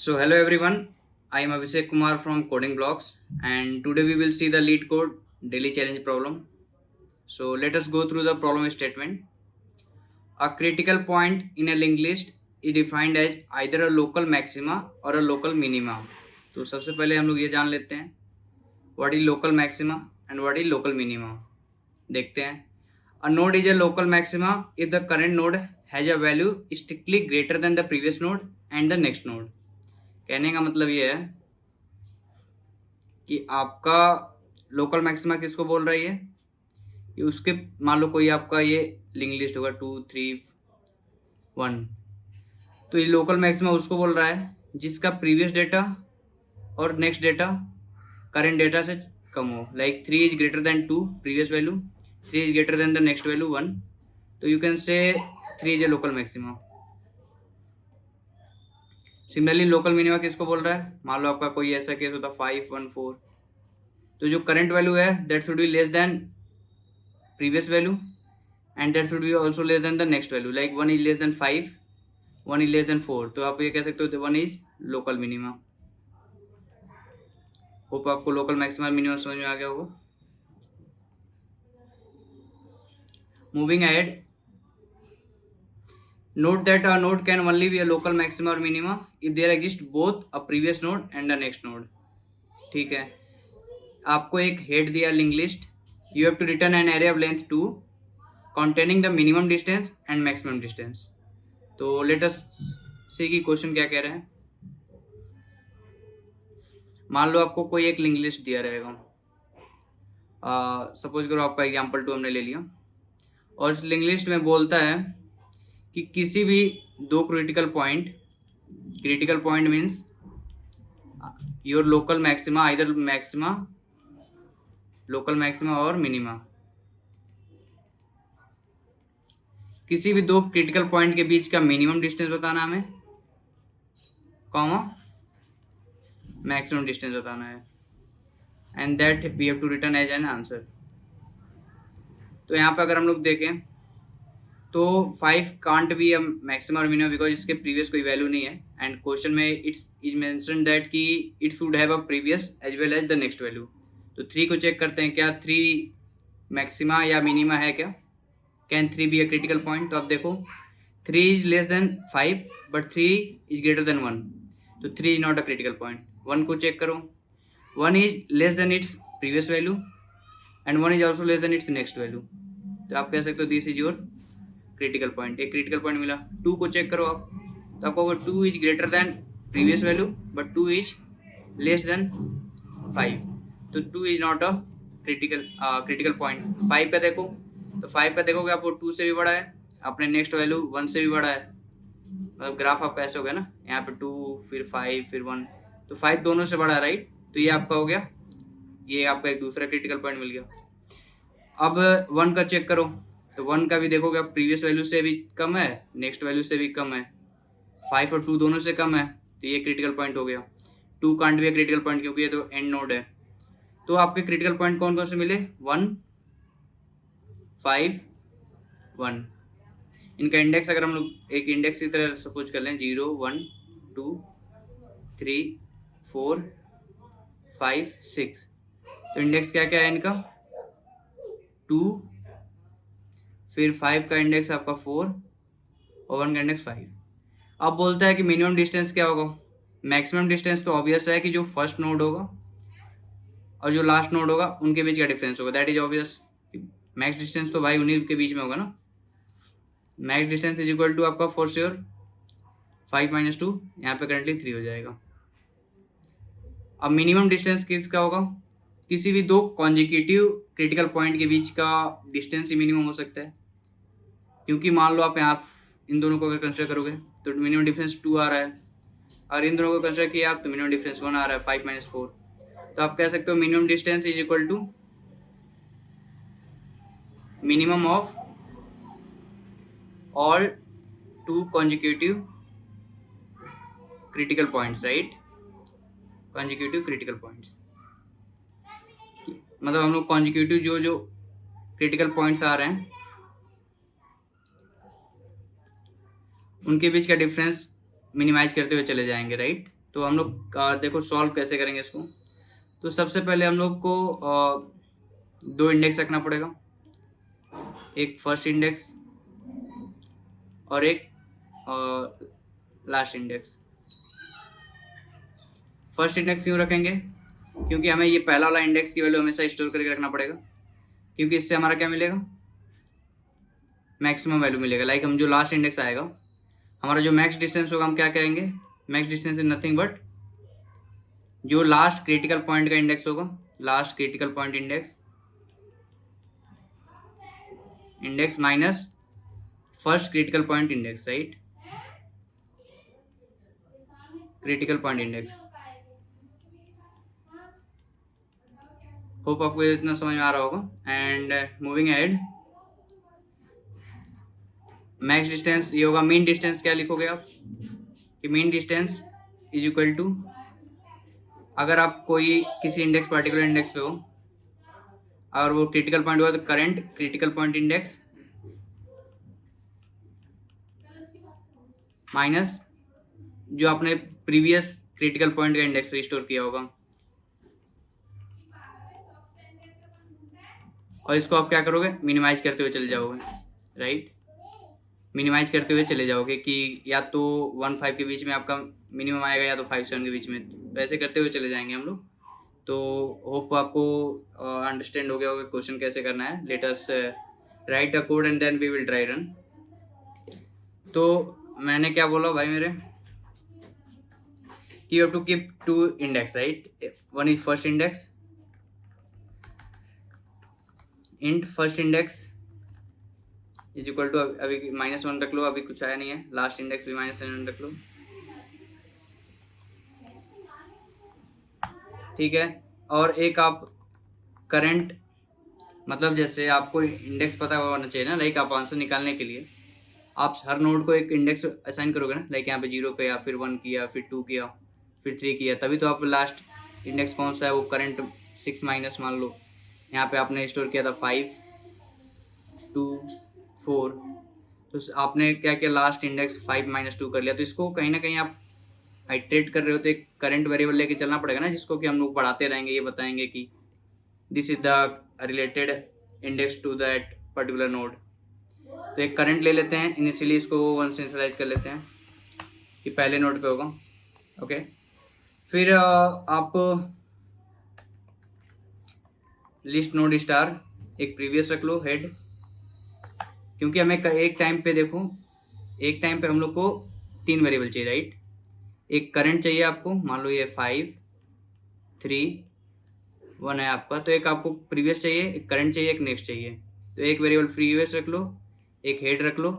So hello everyone, I am Abhishek Kumar from Coding Blocks and today we will see the lead code daily challenge problem. So let us go through the problem statement. A critical point in a linked list is defined as either a local maxima or a local minima. तो सबसे पहले हम लोग ये जान लेते हैं what is local maxima and what is local minima. देखते हैं. A node is a local maxima if the current node has a value strictly greater than the previous node and the next node. कहने का मतलब ये है कि आपका local maxima किसको बोल रही है कि उसके मान लो कोई आपका ये लिंक लिस्ट होगा 2 3 1, तो ये लोकल मैक्सिमा उसको बोल रहा है जिसका प्रीवियस डेटा और नेक्स्ट डेटा करेंट डेटा से कम हो. Like 3 is greater than 2 previous value, 3 is greater than the next value 1, तो यू कैन से 3 is a local maxima. Similarly local minima किसको बोल रहा है, मान लो आपका कोई ऐसा केस होता 5 1 4, तो जो करंट वैल्यू है that should be less than previous value and that should be also less than the next value. Like 1 is less than 5, 1 is less than 4, तो आप ये कह सकते हो 1 इज लोकल मिनिमा. होप आपको लोकल मैक्सिमम मिनिमम समझ में आ गया होगा. Moving ahead, note that a node can only be a local maxima or minima if there exist both a previous node and a next node. ठीक है, आपको एक head दिया link list, you have to return an array of length 2 containing the minimum distance and maximum distance. तो let us see कि question क्या कह रहे हैं. मान लो आपको कोई एक लिंक लिस्ट दिया रहेगा, सपोज करो आपका एग्जाम्पल 2 हमने ले लिया, और उस लिंक लिस्ट में बोलता है कि किसी भी दो critical point means your local maxima, either maxima, local maxima और मिनिमा, किसी भी दो क्रिटिकल पॉइंट के बीच का मिनिमम डिस्टेंस बताना हमें, कॉमा मैक्सिमम डिस्टेंस बताना है, and that we have to return as an answer. तो यहाँ पे अगर हम लोग देखें तो 5 कांट बी अ मैक्सिमम और मिनिमम बिकॉज इसके प्रीवियस कोई वैल्यू नहीं है, एंड क्वेश्चन में इट्स इज मेंशन दैट कि it should have a previous as well as the next value. तो 3 को चेक करते हैं, क्या 3 मैक्सिमा या मिनिमा है क्या, can 3 be a critical point. तो आप देखो 3 is less than 5 but 3 is greater than 1, तो 3 is not a critical point. 1 को चेक करो, 1 is less than its previous value and 1 is also less than it's next value, तो आप कह सकते हो this is your critical point. एक critical point मिला. 2 को चेक करो आप, तो आपको 2 is greater than previous value but 2 is less than 5, तो 2 is not a critical point. 5 पे देखो, तो 5 पे देखोगे आपको 2 से भी बड़ा है, अपने नेक्स्ट वैल्यू 1 से भी बड़ा है, मतलब ग्राफ आपका ऐसे हो गया ना, यहाँ पे 2 फिर 5 फिर 1, तो 5 दोनों से बड़ा है राइट, तो ये आपका हो गया, ये आपका एक दूसरा क्रिटिकल पॉइंट मिल गया. अब 1 का चेक करो, तो 1 का भी देखोगे आप प्रीवियस वैल्यू से भी कम है, नेक्स्ट वैल्यू से भी कम है, 5 और 2 दोनों से कम है, तो ये क्रिटिकल पॉइंट हो गया. 2 कांट भी क्रिटिकल पॉइंट क्योंकि ये तो एंड नोड है. तो आपके क्रिटिकल पॉइंट कौन कौन से मिले, 1 5 1. इनका इंडेक्स अगर हम लोग एक इंडेक्स की तरह सपोज कर लें 0 1 2 3 4 5 6, तो इंडेक्स क्या क्या है इनका 2, फिर 5 का इंडेक्स आपका 4 और 1 का इंडेक्स 5. अब बोलता है कि मिनिमम डिस्टेंस क्या होगा. मैक्सिमम डिस्टेंस तो ऑब्वियस है कि जो फर्स्ट नोड होगा और जो लास्ट नोड होगा उनके बीच का डिफरेंस होगा, that is obvious. Max distance तो भाई उन्हीं के बीच में होगा ना. Max distance is equal to आपका फॉर श्योर 5 - 2, यहाँ पे करंटली 3 हो जाएगा. अब मिनिमम डिस्टेंस किसका होगा, किसी भी दो कॉन्जिक्यूटिव क्रिटिकल पॉइंट के बीच का डिस्टेंस ही मिनिमम हो सकता है, क्योंकि मान लो आप यहाँ इन दोनों को अगर कंसिडर करोगे तो मिनिमम डिफरेंस 2 आ रहा है, और इन दोनों को कंसिडर किया आप तो मिनिमम डिफरेंस 1 आ रहा है, 5 - 4. तो आप कह सकते हो minimum distance is equal to minimum of all 2 consecutive critical points, right, consecutive critical points. मतलब हम लोग कॉन्जिक्यूटिव जो जो क्रिटिकल पॉइंट्स आ रहे हैं उनके बीच का डिफरेंस मिनिमाइज करते हुए चले जाएंगे, राइट. तो हम लोग देखो सॉल्व कैसे करेंगे इसको। तो सबसे पहले हम लोग को दो इंडेक्स रखना पड़ेगा, एक फर्स्ट इंडेक्स और एक लास्ट इंडेक्स। फर्स्ट इंडेक्स क्यों रखेंगे? क्योंकि हमें ये पहला वाला इंडेक्स की वैल्यू हमेशा स्टोर करके रखना पड़ेगा, क्योंकि इससे हमारा क्या मिलेगा, मैक्सिमम वैल्यू मिलेगा। लाइक हम जो लास्ट इंडेक्स आएगा, हमारा जो मैक्स डिस्टेंस होगा, हम क्या कहेंगे, max distance is nothing but जो लास्ट क्रिटिकल पॉइंट का इंडेक्स होगा, last critical point index minus first critical point index, right, critical point index. Hope आपको इतना समझ में आ रहा होगा। And moving ahead, max distance ये होगा, मीन डिस्टेंस क्या लिखोगे आप कि mean distance is equal to, अगर आप कोई किसी इंडेक्स पर्टिकुलर इंडेक्स पे हो और वो क्रिटिकल पॉइंट हुआ तो current critical point index minus जो आपने प्रीवियस क्रिटिकल पॉइंट का इंडेक्स रिस्टोर किया होगा, और इसको आप क्या करोगे, मिनिमाइज करते हुए चले जाओगे, राइट, मिनिमाइज करते हुए चले जाओगे कि या तो 1-5 के बीच में आपका मिनिमम आएगा या तो 5-7 के बीच में, वैसे करते हुए चले जाएंगे हम लोग। तो होप आपको अंडरस्टैंड हो गया होगा क्वेश्चन कैसे करना है। Let us write a code and then we will try run. तो मैंने क्या बोला भाई मेरे, कि you have to keep two index, right, one is first index, int first index is equal to, अभी -1 रख लो, अभी कुछ आया नहीं है, लास्ट इंडेक्स भी -1 रख लो, ठीक है। और एक आप करंट, मतलब जैसे आपको इंडेक्स पता होना चाहिए ना, लाइक आप आंसर निकालने के लिए आप हर नोड को एक इंडेक्स असाइन करोगे ना, लाइक यहाँ पे 0 किया, फिर 1 किया, फिर 2 किया, फिर 3 किया, तभी तो आप लास्ट इंडेक्स कौन सा है वो करंट 6 माइनस, मान लो यहाँ पे आपने स्टोर किया था 5, 2, 4, तो आपने क्या किया, लास्ट इंडेक्स 5-2 कर लिया। तो इसको कहीं ना कहीं आप आइट्रेट कर रहे हो तो एक करंट वेरिएबल लेके चलना पड़ेगा ना, जिसको कि हम लोग बढ़ाते रहेंगे, ये बताएंगे कि this is the related index to that particular node. तो एक करंट ले लेते हैं इनिशियली, इसको 1 से इनिशियलाइज कर लेते हैं कि पहले नोड पे होगा, ओके। फिर आप लिस्ट नोड स्टार एक प्रीवियस रख लो हेड, क्योंकि हमें एक टाइम पे देखो, एक टाइम पे हम लोग को 3 वेरिएबल चाहिए, राइट, एक करंट चाहिए आपको, मान लो ये 5, 3, 1 है आपका, तो एक आपको प्रीवियस चाहिए, एक करंट चाहिए, एक नेक्स्ट चाहिए। तो एक वेरिएबल प्रीवियस रख लो, एक हेड रख लो,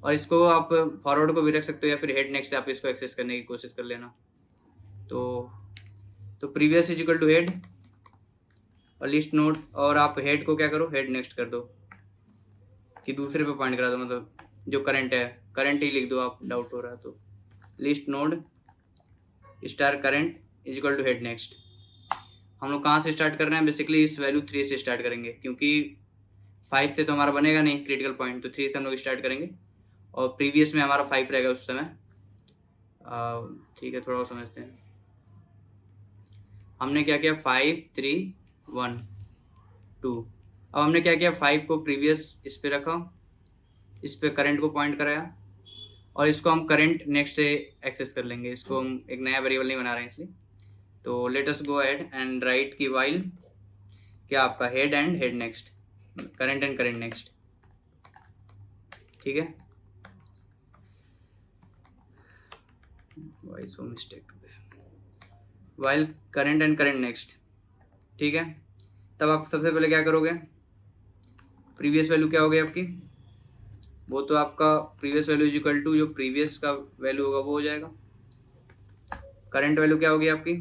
और इसको आप फॉरवर्ड को भी रख सकते हो, या फिर हेड नेक्स्ट से आप इसको एक्सेस करने की कोशिश कर लेना। तो previous is equal to head और लिस्ट नोड, और आप हेड को क्या करो, हेड नेक्स्ट कर दो, कि दूसरे पे पॉइंट करा दो, मतलब जो करंट है करंट ही लिख दो आप, डाउट हो रहा है तो। List node star current is equal to head next. हम लोग कहाँ से स्टार्ट कर रहे हैं, बेसिकली इस वैल्यू 3 से स्टार्ट करेंगे, क्योंकि 5 से तो हमारा बनेगा नहीं क्रिटिकल पॉइंट, तो 3 से हम लोग स्टार्ट करेंगे, और प्रीवियस में हमारा 5 रहेगा उस समय। ठीक है, थोड़ा और समझते हैं। हमने क्या किया, 5, 3, 1, 2। अब हमने क्या किया, 5 को प्रीवियस इस पे रखा, इस पे करंट को पॉइंट कराया, और इसको हम करंट नेक्स्ट से एक्सेस कर लेंगे, इसको हम एक नया वेरिएबल नहीं बना रहे हैं इसलिए। तो let us go ahead and write की वाइल क्या आपका head and head next, current and current next, ठीक है। Why so mistake, while current and current next, ठीक है। तब आप सबसे पहले क्या करोगे, प्रीवियस वैल्यू क्या होगी आपकी, वो तो आपका previous value is equal to जो प्रीवियस का वैल्यू होगा वो हो जाएगा। करंट वैल्यू क्या होगी आपकी,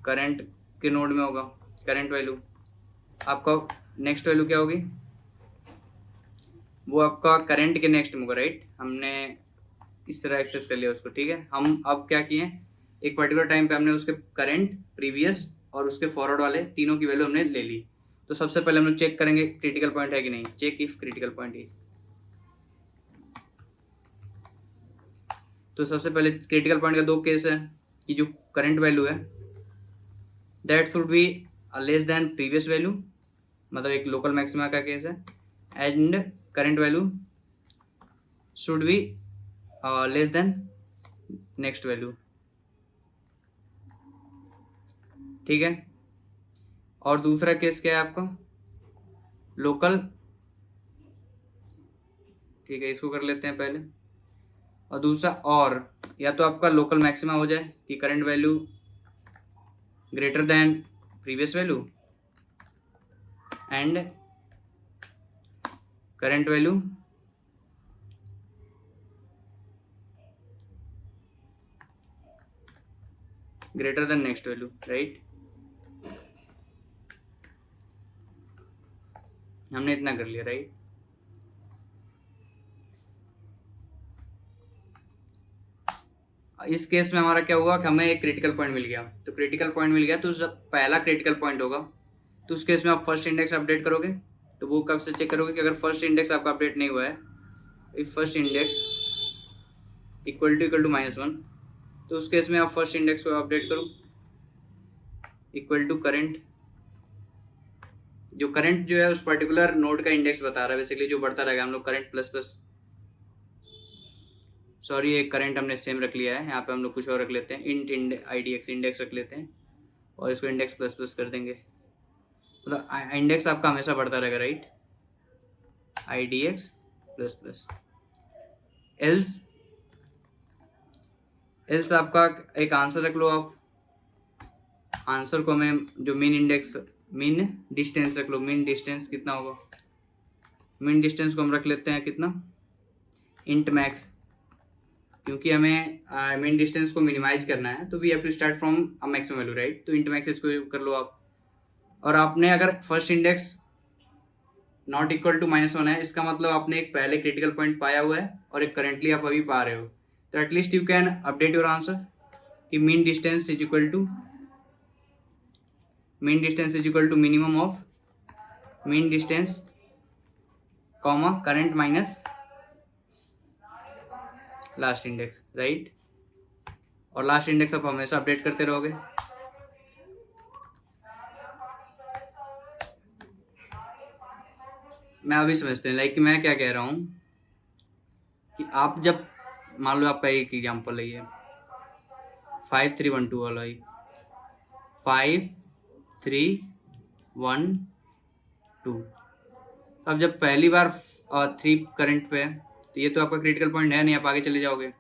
करंट के नोड में होगा करंट वैल्यू, आपका नेक्स्ट वैल्यू क्या होगी, वो आपका करंट के नेक्स्ट में होगा, राइट। हमने इस तरह एक्सेस कर लिया उसको, ठीक है। हम अब क्या किए, एक पर्टिकुलर टाइम पे हमने उसके करंट, प्रीवियस और उसके फॉरवर्ड वाले तीनों की वैल्यू हमने ले ली। तो सबसे पहले हम लोग चेक करेंगे क्रिटिकल पॉइंट है कि नहीं, चेक इफ क्रिटिकल पॉइंट है। तो सबसे पहले क्रिटिकल पॉइंट का दो केस है कि जो करंट वैल्यू है that should be less than previous value, मतलब एक लोकल मैक्सिमा का केस है, and current value should be less than next value, ठीक है। और दूसरा केस क्या है आपका, लोकल, ठीक है, इसको कर लेते हैं पहले। और दूसरा, और या तो आपका लोकल मैक्सिमा हो जाए कि current value greater than previous value and current value greater than next value, right. हमने इतना कर लिया, राइट। इस केस में हमारा क्या हुआ कि हमें एक क्रिटिकल पॉइंट मिल गया, तो क्रिटिकल पॉइंट मिल गया तो जब पहला क्रिटिकल पॉइंट होगा तो उस केस में आप फर्स्ट इंडेक्स अपडेट करोगे। तो वो कब से चेक करोगे कि अगर फर्स्ट इंडेक्स आपका अपडेट नहीं हुआ है, if first index equal to -1, तो उस केस में आप फर्स्ट इंडेक्स को अपडेट करो इक्वल टू करंट, जो करंट जो है उस पर्टिकुलर नोड का इंडेक्स बता रहा है बेसिकली, जो बढ़ता रहेगा। हम लोग करंट प्लस प्लस, सॉरी एक करंट हमने सेम रख लिया है, यहाँ पे हम लोग कुछ और रख लेते हैं, इंट IDX इंडेक्स रख लेते हैं और इसको इंडेक्स प्लस प्लस कर देंगे। मतलब इंडेक्स आपका हमेशा बढ़ता रहेगा, right, IDX plus plus. Else आपका एक आंसर रख लो आप, आंसर को हमें जो मीन डिस्टेंस रख लो। मीन डिस्टेंस कितना होगा, मीन डिस्टेंस को हम रख लेते हैं कितना, इंट मैक्स, क्योंकि हमें मीन डिस्टेंस को मिनिमाइज करना है तो we have to start from a maximum value, right. तो इंट मैक्स इसको कर लो आप। और आपने अगर first index not equal to -1 है, इसका मतलब आपने एक पहले क्रिटिकल पॉइंट पाया हुआ है और एक करेंटली आप अभी पा रहे हो, तो at least you can update your answer कि mean distance is equal to minimum of mean distance comma current minus last index, right. और लास्ट इंडेक्स आप हमेशा अपडेट करते रहोगे। मैं अभी समझते हैं, लाइक कि मैं क्या कह रहा हूँ कि आप जब मान लो आपका एक एग्जाम्पल है ये 5312 वाला ही 5312, अब जब पहली बार 3 करंट पे है तो ये तो आपका क्रिटिकल पॉइंट है नहीं, आप आगे चले जाओगे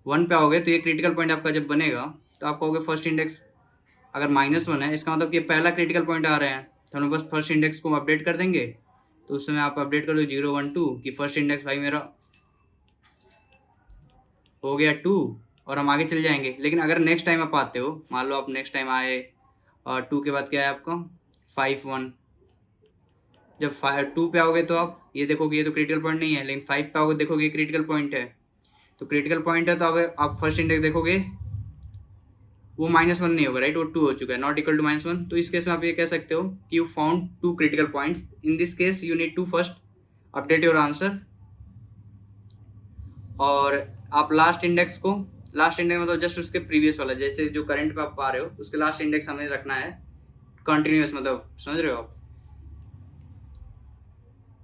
1 पे आओगे तो ये क्रिटिकल पॉइंट आपका जब बनेगा तो आप कहोगे फर्स्ट इंडेक्स अगर -1 है, इसका मतलब कि पहला क्रिटिकल पॉइंट आ रहे हैं, तो हम बस फर्स्ट इंडेक्स को अपडेट कर देंगे। तो उस समय आप अपडेट कर दो 0 1 2 कि फर्स्ट इंडेक्स भाई मेरा हो गया 2 और हम आगे चल जाएंगे। लेकिन अगर नेक्स्ट टाइम आप आते हो, मान लो आप नेक्स्ट टाइम आए और 2 के बाद क्या है आपका 5 1, जब 2 पे आओगे तो आप ये देखोगे ये तो क्रिटिकल पॉइंट नहीं है, लेकिन 5 पे आओगे देखोगे ये क्रिटिकल पॉइंट है। तो क्रिटिकल पॉइंट है तो अब आप फर्स्ट इंडेक्स देखोगे वो -1 नहीं होगा, राइट, वो 2 हो चुका है, नॉट इक्वल टू -1। तो इस केस में आप ये कह सकते हो कि you found 2 critical points. In this case you need to first update your answer, और आप लास्ट इंडेक्स मतलब जस्ट उसके प्रीवियस वाला, जैसे जो करंट पे आप पा रहे हो उसके लास्ट इंडेक्स हमें रखना है कंटिन्यूस, मतलब समझ रहे हो आप।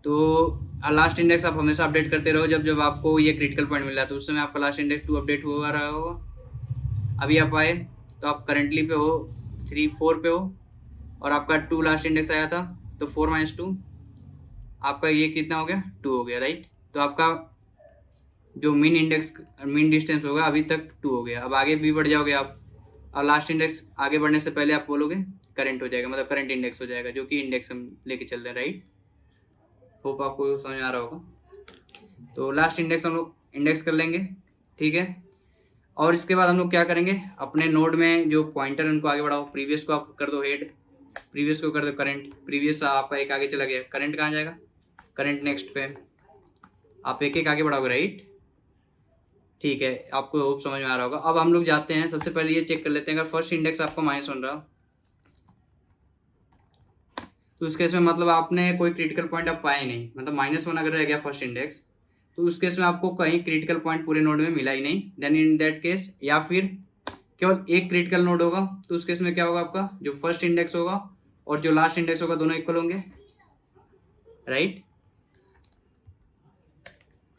तो लास्ट इंडेक्स आप हमेशा अपडेट करते रहो जब जब आपको ये क्रिटिकल पॉइंट मिल रहा है, तो उस समय आपका लास्ट इंडेक्स 2 अपडेट हुआ रहा होगा। अभी आप आए तो आप करंटली पे हो 3 4 पे हो और आपका 2 लास्ट इंडेक्स आया था, तो 4 - 2 आपका ये कितना हो गया 2 हो गया, राइट। तो आपका जो मीन डिस्टेंस होगा अभी तक 2 हो गया। अब आगे भी बढ़ जाओगे आप, और लास्ट इंडेक्स आगे बढ़ने से पहले आप बोलोगे करंट हो जाएगा, मतलब करंट इंडेक्स हो जाएगा, जो कि इंडेक्स हम लेके चल रहे हैं, राइट। होप आपको समझ आ रहा होगा। तो लास्ट इंडेक्स हम लोग इंडेक्स कर लेंगे, ठीक है। और इसके बाद हम लोग क्या करेंगे, अपने नोड में जो पॉइंटर उनको आगे बढ़ाओ। प्रीवियस को आप कर दो हेड, प्रीवियस को कर दो करंट, प्रीवियस आपका एक आगे चला गया, करंट कहाँ जाएगा, करंट नेक्स्ट पे आप एक एक आगे बढ़ाओगे, राइट, ठीक है। आपको होप समझ में आ रहा होगा। अब हम लोग जाते हैं, सबसे पहले ये चेक कर लेते हैं अगर फर्स्ट इंडेक्स आपका -1 रहा तो उस केस में मतलब आपने कोई क्रिटिकल पॉइंट आप पाए नहीं, मतलब -1 अगर रह गया फर्स्ट इंडेक्स तो उस केस में आपको कहीं क्रिटिकल पॉइंट पूरे नोड में मिला ही नहीं, देन इन दैट केस, या फिर केवल एक क्रिटिकल नोड होगा, तो उस केस में क्या होगा, आपका जो फर्स्ट इंडेक्स होगा और जो लास्ट इंडेक्स होगा दोनों इक्वल होंगे, राइट।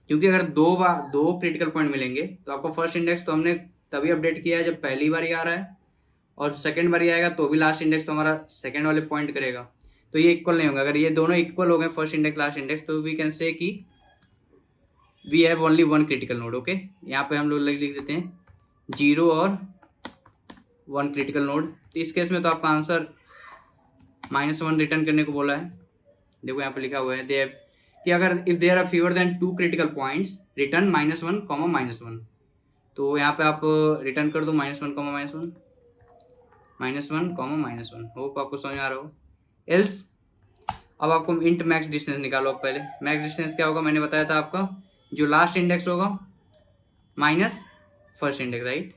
क्योंकि अगर दो क्रिटिकल पॉइंट मिलेंगे तो आपको फर्स्ट इंडेक्स तो हमने तभी अपडेट किया है जब पहली बार ही आ रहा है, और सेकंड बार ही आएगा तो भी लास्ट इंडेक्स तो हमारा सेकंड वाले पॉइंट करेगा, तो ये इक्वल नहीं होगा। अगर ये दोनों इक्वल हो गए, फर्स्ट इंडेक्स लास्ट इंडेक्स, तो वी कैन से कि we have only one critical node. Okay, यहाँ पे हम लोग लिख देते हैं 0 और 1 क्रिटिकल नोड। तो इस केस में तो आपका आंसर -1 रिटर्न करने को बोला है। देखो यहाँ पे लिखा हुआ है दे कि अगर if there are fewer then 2 critical points return -1, -1। तो यहाँ पे आप रिटर्न कर दो -1, -1, -1, होप आपको समझ आ रहा हो। एल्स अब आपको इंट मैक्स डिस्टेंस निकालो। अब पहले मैक्स डिस्टेंस क्या होगा, मैंने बताया था आपका जो लास्ट इंडेक्स होगा माइनस फर्स्ट इंडेक्स, राइट।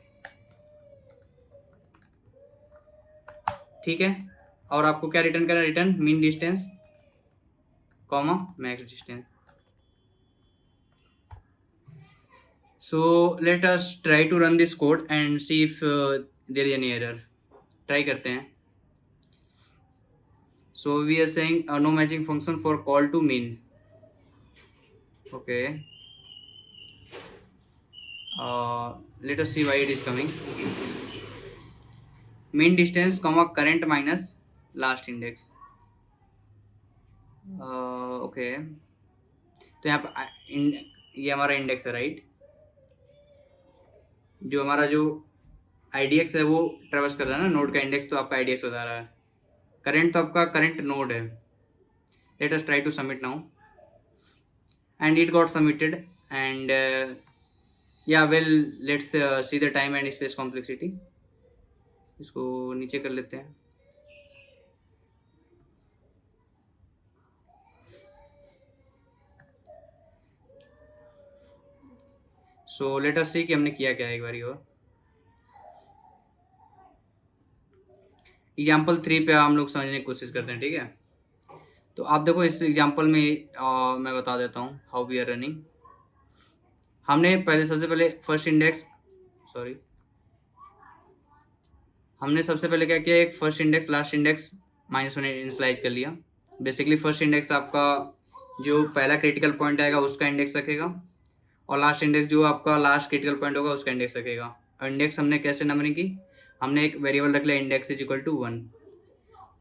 ठीक है, और आपको क्या रिटर्न करना है, return min distance comma max distance. So let us try to run this code and see if there is any error. Try करते हैं। So we are saying no matching function for call to mean. Okay. Let us see why it is coming. Mean distance comma current minus last index. Okay. तो यहाँ पर ये हमारा index है, right. जो हमारा जो IDX है वो ट्रेवर्स कर रहा है ना नोड का इंडेक्स, तो आपका IDX बता रहा है। करंट तो आपका करंट नोड है। Let us try to submit now and it got submitted and yeah, well, let's see the time and space complexity. इसको नीचे कर लेते हैं। सो लेट अस सी कि हमने किया क्या है एक बारी और। एग्जाम्पल 3 पे हम लोग समझने की कोशिश करते हैं, ठीक है। तो आप देखो इस एग्जाम्पल में मैं बता देता हूँ हाउ वी आर रनिंग। हमने पहले सबसे पहले फर्स्ट इंडेक्स हमने सबसे पहले क्या किया, एक first index last index -1 initialize कर लिया। बेसिकली फर्स्ट इंडेक्स आपका जो पहला क्रिटिकल पॉइंट आएगा उसका इंडेक्स रखेगा, और लास्ट इंडेक्स जो आपका लास्ट क्रिटिकल पॉइंट होगा उसका इंडेक्स रखेगा। और इंडेक्स हमने कैसे नंबरिंग की, हमने एक वेरिएबल रख लिया इंडेक्स इज इक्वल टू 1,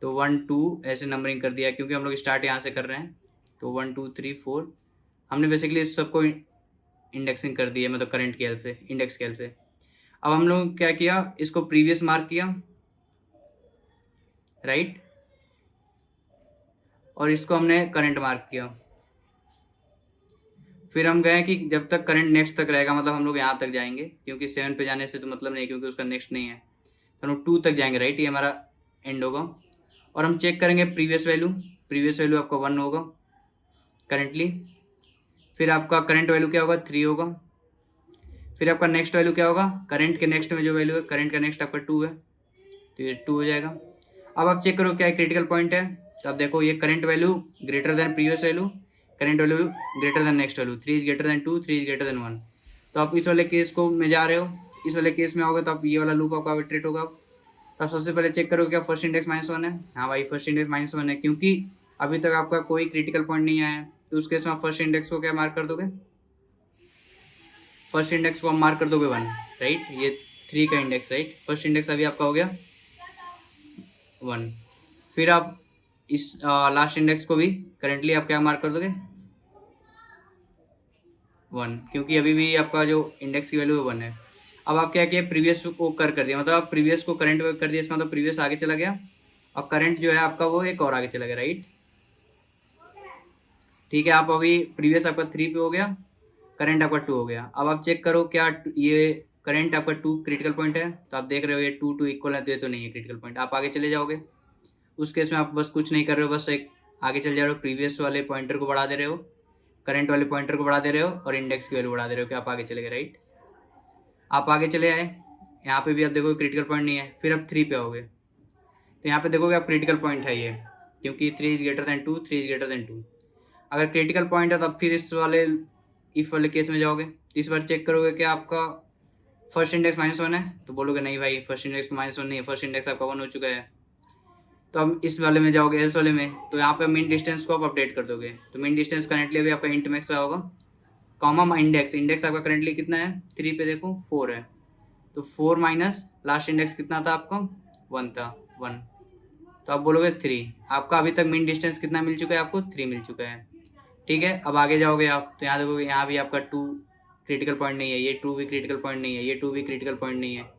तो 1 2 ऐसे नंबरिंग कर दिया, क्योंकि हम लोग स्टार्ट यहाँ से कर रहे हैं। तो 1 2 3 4 हमने बेसिकली इस सबको इंडेक्सिंग कर दी है, मतलब करंट की हेल्प से, इंडेक्स की हेल्प से। अब हम लोग क्या किया, इसको प्रीवियस मार्क किया, राइट, और इसको हमने करंट मार्क किया। फिर हम गए कि जब तक करंट नेक्स्ट तक रहेगा, मतलब हम लोग यहाँ तक जाएंगे, क्योंकि 7 पे जाने से तो मतलब नहीं, क्योंकि उसका नेक्स्ट नहीं है, तो हम लोग 2 तक जाएंगे, राइट। ये हमारा एंड होगा, और हम चेक करेंगे प्रीवियस वैल्यू आपका 1 होगा करेंटली। फिर आपका करंट वैल्यू क्या होगा, 3 होगा। फिर आपका नेक्स्ट वैल्यू क्या होगा, करंट के नेक्स्ट में जो वैल्यू है, करंट का नेक्स्ट आपका 2 है, तो ये 2 हो जाएगा। अब आप चेक करो क्या क्रिटिकल पॉइंट है, तो आप देखो ये current value greater than previous value, current value greater than next value, 3 is greater than 2, 3 is greater than 1। तो आप इस वाले केस को में जा रहे हो, इस वाले केस में आओगे तो आप ये वाला लूप आपका आर्बिट्रेट होगा। तो आप सबसे पहले चेक करो क्या फर्स्ट इंडेक्स -1 है। हाँ भाई, फर्स्ट इंडेक्स -1 है, क्योंकि अभी तक आपका कोई क्रिटिकल पॉइंट नहीं आया है। तो उस केस में आप फर्स्ट इंडेक्स को क्या मार्क कर दोगे, फर्स्ट इंडेक्स को हम मार्क कर दोगे 1, राइट। ये 3 का इंडेक्स, राइट। फर्स्ट इंडेक्स अभी आपका हो गया 1। फिर आप इस लास्ट इंडेक्स को भी करेंटली आप क्या मार्क कर दोगे 1, क्योंकि अभी भी आपका जो इंडेक्स की वैल्यू 1 है। अब आप क्या किया, प्रीवियस को कर दिया, मतलब आप प्रीवियस को करंट कर दिया, इसका मतलब प्रीवियस आगे चला गया, और करंट जो है आपका वो एक और आगे चला गया, राइट। ठीक है, आप अभी प्रीवियस आपका 3 पे हो गया, करंट आपका 2 हो गया। अब आप चेक करो क्या ये करंट आपका 2 क्रिटिकल पॉइंट है, तो आप देख रहे हो ये 2 2 इक्वल है, तो ये तो नहीं है क्रिटिकल पॉइंट। आप आगे चले जाओगे, उस केस में आप बस कुछ नहीं कर रहे हो, बस एक आगे चल जा रहे हो, प्रीवियस वाले पॉइंटर को बढ़ा दे रहे हो, करंट वाले पॉइंटर को बढ़ा दे रहे हो, और इंडेक्स की वैल्यू बढ़ा दे रहे हो कि आप आगे चले गए, राइट। आप आगे चले आए, यहाँ पे भी आप देखोगे क्रिटिकल पॉइंट नहीं है। फिर आप 3 पे आओगे, तो यहाँ पे देखोगे आप क्रिटिकल पॉइंट है ये, क्योंकि 3 is greater than 2, 3 is greater than 2। अगर क्रिटिकल पॉइंट है तो फिर इस वाले इफ वाले केस में जाओगे तो इस बार चेक करोगे कि आपका फर्स्ट इंडेक्स -1 है, तो बोलोगे नहीं भाई फर्स्ट इंडेक्स -1 नहीं है, फर्स्ट इंडेक्स आपका 1 हो चुका है। तो अब इस वाले में जाओगे एल्स वाले में, तो यहाँ पे मीन डिस्टेंस को आप अपडेट कर दोगे। तो मीन डिस्टेंस करंटली अभी आपका इंट मैक्स का होगा, कॉमा इंडेक्स, इंडेक्स आपका करंटली कितना है 3 पे देखो 4 है, तो 4 माइनस लास्ट इंडेक्स कितना था आपका 1 था 1, तो आप बोलोगे 3। आपका अभी तक मीन डिस्टेंस कितना मिल चुका है आपको 3 मिल चुका है। ठीक है, अब आगे जाओगे आप तो यहाँ देखोगे यहाँ भी आपका 2 क्रिटिकल पॉइंट नहीं है, ये 2 भी क्रिटिकल पॉइंट नहीं है, ये 2 भी क्रिटिकल पॉइंट नहीं है,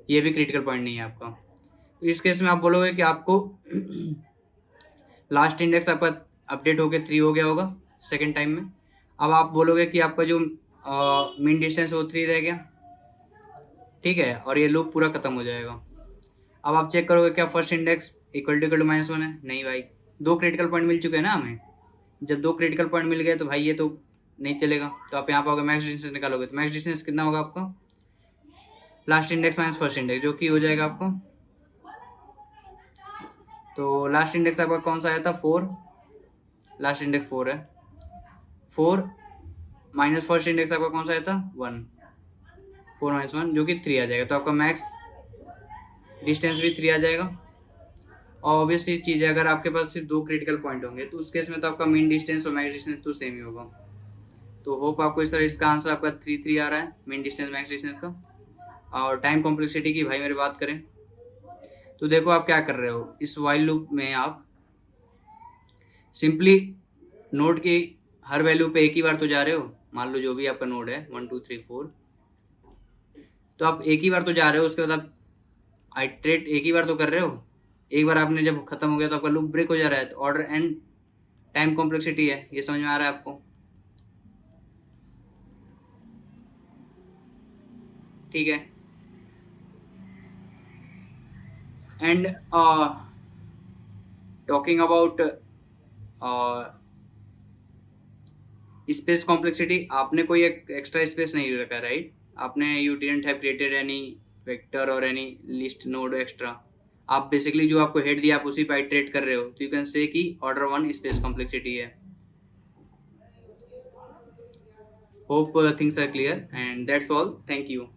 ये भी क्रिटिकल पॉइंट नहीं है आपका। तो इस केस में आप बोलोगे कि आपको लास्ट इंडेक्स आपका अपडेट होके 3 हो गया होगा सेकेंड टाइम में। अब आप बोलोगे कि आपका जो मीन डिस्टेंस वो 3 रह गया, ठीक है, और ये लूप पूरा खत्म हो जाएगा। अब आप चेक करोगे क्या फर्स्ट इंडेक्स इक्वल टू -1 है, नहीं भाई 2 क्रिटिकल पॉइंट मिल चुके हैं ना हमें। जब 2 क्रिटिकल पॉइंट मिल गए तो भाई ये तो नहीं चलेगा, तो आप यहाँ पर मैक्स डिस्टेंस निकालोगे, तो मैक्स डिस्टेंस कितना होगा आपका last index minus first index, जो कि हो जाएगा आपको, तो लास्ट इंडेक्स आपका कौन सा आया था 4, लास्ट इंडेक्स 4 है, 4 माइनस फर्स्ट इंडेक्स आपका कौन सा आया था 1, 4 माइनस 1 जो कि 3 आ जाएगा, तो आपका मैक्स डिस्टेंस भी 3 आ जाएगा। और ऑब्वियसली चीज़ है अगर आपके पास सिर्फ 2 क्रिटिकल पॉइंट होंगे तो उस केस में तो आपका मीन डिस्टेंस और मैक्स डिस्टेंस तो सेम ही होगा। तो होप आपको इस तरह इसका आंसर आपका 3 आ रहा है मीन डिस्टेंस मैक्स डिस्टेंस का। और टाइम कॉम्प्लेक्सिटी की भाई मेरी बात करें तो देखो आप क्या कर रहे हो, इस वाइल लूप में आप सिंपली नोड की हर वैल्यू पे एक ही बार तो जा रहे हो, मान लो जो भी आपका नोड है 1 2 3 4, तो आप एक ही बार तो जा रहे हो, उसके बाद आप आइट्रेट एक ही बार तो कर रहे हो। एक बार आपने जब खत्म हो गया तो आपका लूप ब्रेक हो जा रहा है, तो ऑर्डर एंड टाइम कॉम्प्लेक्सिटी है, ये समझ में आ रहा है आपको, ठीक है। And talking about space complexity, आपने कोई एक एक्स्ट्रा स्पेस नहीं रखा राइट, आपने you didn't have created any vector और एनी लिस्ट नोड एक्स्ट्रा, आप बेसिकली जो आपको हेड दिया आप उसी पे इटरेट कर रहे हो, तो यू कैन से कि ऑर्डर 1 स्पेस कॉम्प्लेक्सिटी है। Hope things are clear and that's all, thank you.